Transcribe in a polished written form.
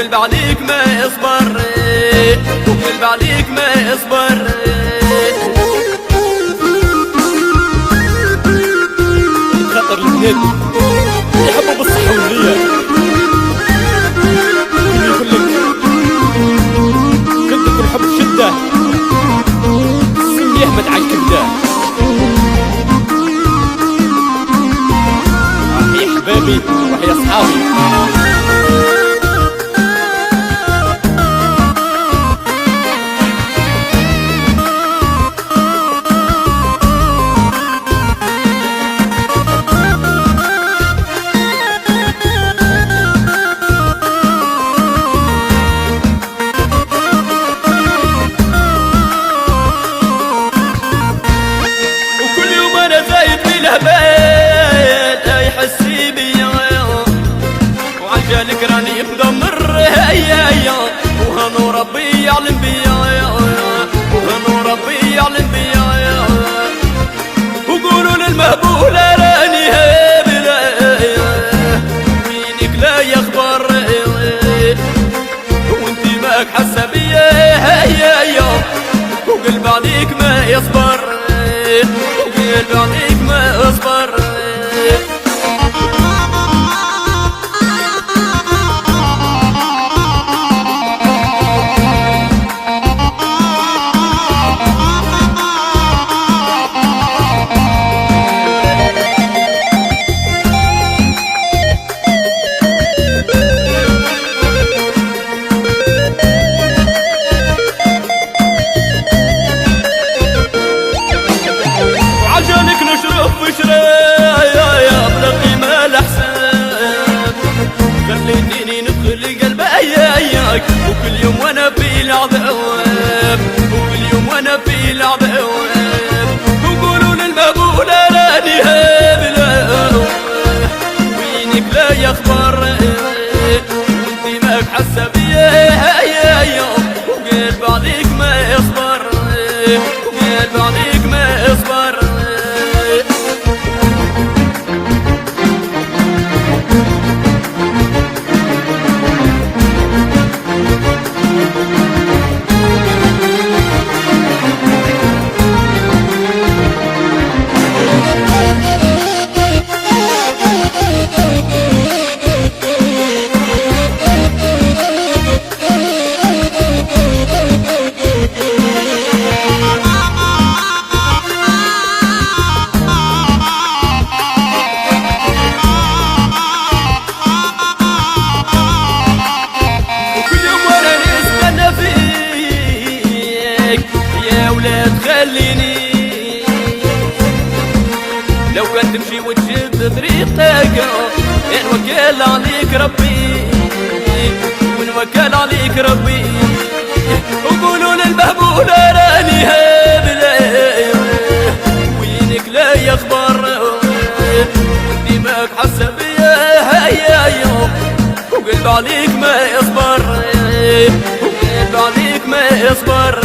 وقلب عليك ما يصبر، وقلب عليك ما يصبر. خاطر البنات يحبوا بالصحة والنية، يقول لك كنت الحب شدة سمي أحمد على الكبدة. يا حبابي ويا أصحابي وعجالك راني مدمر هيا، وهنو ربي يعلم بيا، وهنو ربي يعلم بيا. وقولوا للمهبولة راني هابلة وينك لا يخبر، وانتي ماك حاسة بيا هيا، وقلب عليك ما يصبر، وقلب عليك ما يصبر. خليتيني ندخل قلب اياك، وكل يوم وانا في العذاب، وكل يوم وانا في العذاب. وقولوا للمهبولة راني هابلة وينك لا يخبر، وانتي ماك حاسة بيا، وقلب عليك ما يصبر، وقلب عليك ما يصبر. خليني لو كان تمشي وتشد طريقك نوكل عليك ربي، ونوكل عليك ربي. وقولوا للمهبولة راني هابلة وينك لا يخبر، وانتي ماك حاسة بيا هيا، وقلب عليك ما يصبر، وقلب عليك ما يصبر.